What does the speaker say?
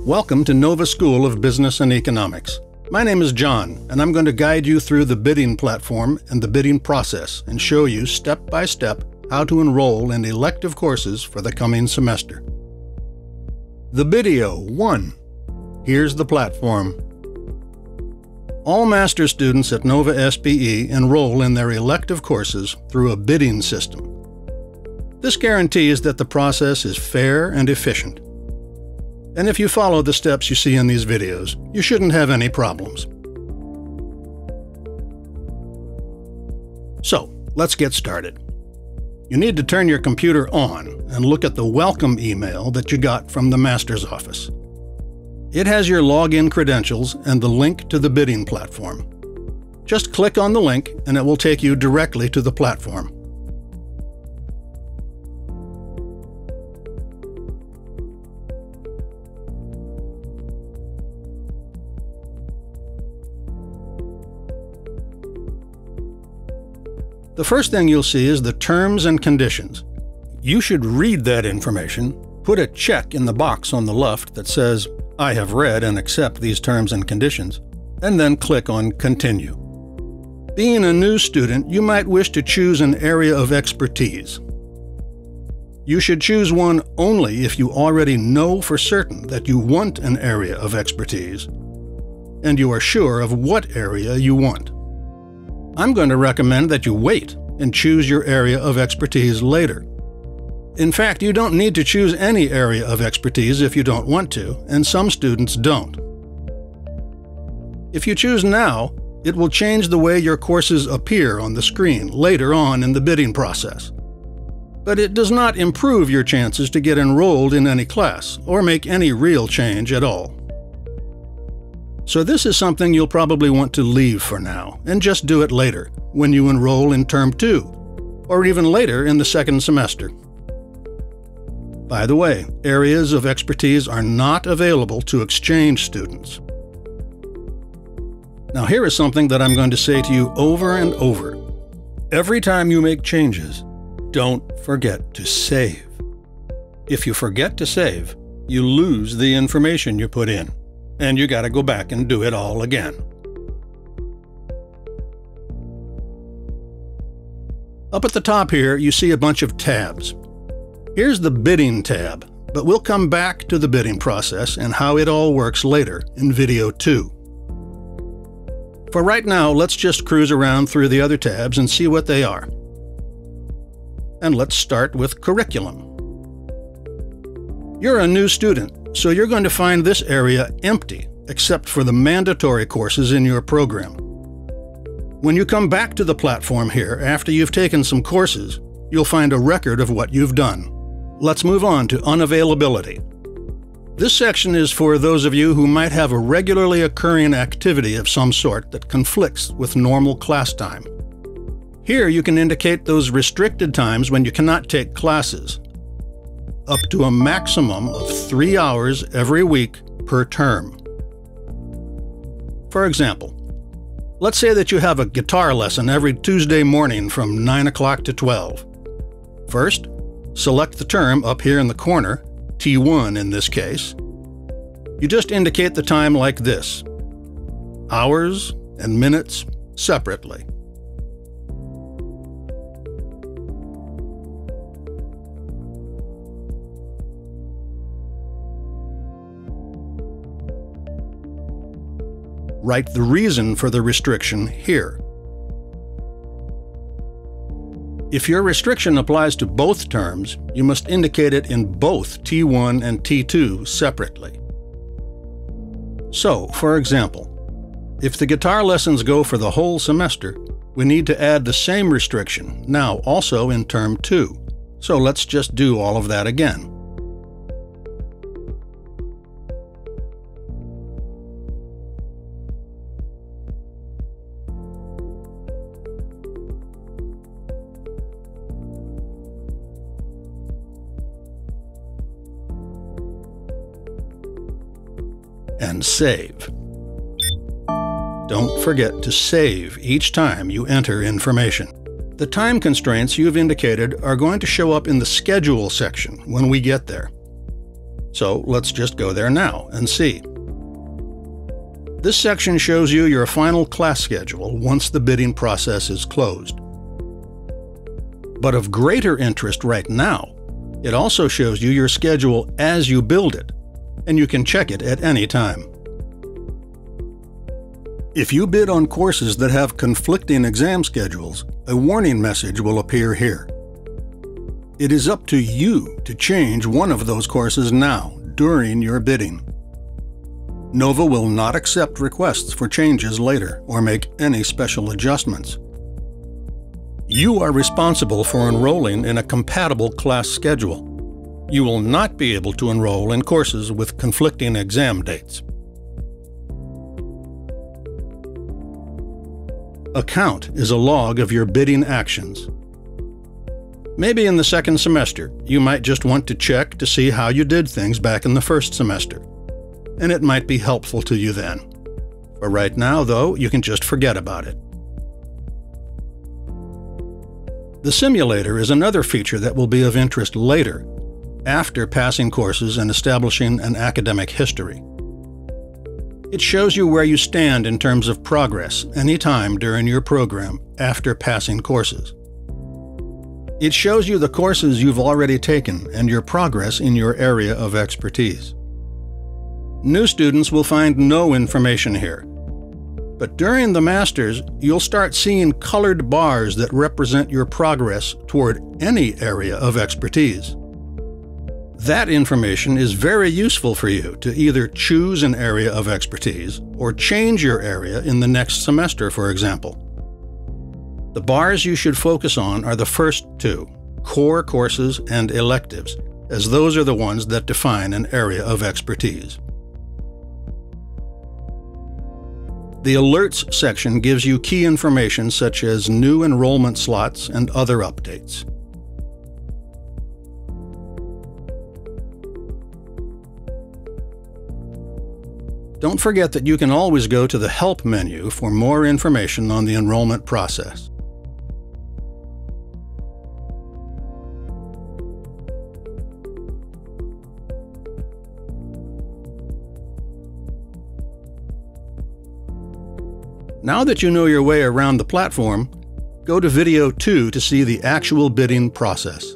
Welcome to Nova School of Business and Economics. My name is John, and I'm going to guide you through the bidding platform and the bidding process and show you step by step how to enroll in elective courses for the coming semester. The BIDeo 1. Here's the platform. All master students at Nova SPE enroll in their elective courses through a bidding system. This guarantees that the process is fair and efficient. And if you follow the steps you see in these videos, you shouldn't have any problems. So, let's get started. You need to turn your computer on and look at the welcome email that you got from the master's office. It has your login credentials and the link to the bidding platform. Just click on the link and it will take you directly to the platform. The first thing you'll see is the terms and conditions. You should read that information, put a check in the box on the left that says, "I have read and accept these terms and conditions," and then click on Continue. Being a new student, you might wish to choose an area of expertise. You should choose one only if you already know for certain that you want an area of expertise, and you are sure of what area you want. I'm going to recommend that you wait and choose your area of expertise later. In fact, you don't need to choose any area of expertise if you don't want to, and some students don't. If you choose now, it will change the way your courses appear on the screen later on in the bidding process. But it does not improve your chances to get enrolled in any class or make any real change at all. So this is something you'll probably want to leave for now, and just do it later, when you enroll in Term 2, or even later in the second semester. By the way, areas of expertise are not available to exchange students. Now here is something that I'm going to say to you over and over. Every time you make changes, don't forget to save. If you forget to save, you lose the information you put in. And you gotta go back and do it all again. Up at the top here, you see a bunch of tabs. Here's the bidding tab, but we'll come back to the bidding process and how it all works later in video 2. For right now, let's just cruise around through the other tabs and see what they are. And let's start with curriculum. You're a new student, so you're going to find this area empty, except for the mandatory courses in your program. When you come back to the platform here after you've taken some courses, you'll find a record of what you've done. Let's move on to unavailability. This section is for those of you who might have a regularly occurring activity of some sort that conflicts with normal class time. Here you can indicate those restricted times when you cannot take classes, up to a maximum of 3 hours every week per term. For example, let's say that you have a guitar lesson every Tuesday morning from 9 o'clock to 12. First, select the term up here in the corner, T1 in this case. You just indicate the time like this, hours and minutes separately. Write the reason for the restriction here. If your restriction applies to both terms, you must indicate it in both T1 and T2 separately. So, for example, if the guitar lessons go for the whole semester, we need to add the same restriction, now also in Term 2. So let's just do all of that again. And save. Don't forget to save each time you enter information. The time constraints you've indicated are going to show up in the Schedule section when we get there. So let's just go there now and see. This section shows you your final class schedule once the bidding process is closed. But of greater interest right now, it also shows you your schedule as you build it, and you can check it at any time. If you bid on courses that have conflicting exam schedules, a warning message will appear here. It is up to you to change one of those courses now, during your bidding. Nova will not accept requests for changes later or make any special adjustments. You are responsible for enrolling in a compatible class schedule. You will not be able to enroll in courses with conflicting exam dates. A count is a log of your bidding actions. Maybe in the second semester, you might just want to check to see how you did things back in the first semester, and it might be helpful to you then. For right now, though, you can just forget about it. The simulator is another feature that will be of interest later, after passing courses and establishing an academic history. It shows you where you stand in terms of progress anytime during your program after passing courses. It shows you the courses you've already taken and your progress in your area of expertise. New students will find no information here. But during the Masters, you'll start seeing colored bars that represent your progress toward any area of expertise. That information is very useful for you to either choose an area of expertise or change your area in the next semester, for example. The bars you should focus on are the first two, core courses and electives, as those are the ones that define an area of expertise. The Alerts section gives you key information such as new enrollment slots and other updates. Don't forget that you can always go to the Help menu for more information on the enrollment process. Now that you know your way around the platform, go to Video 2 to see the actual bidding process.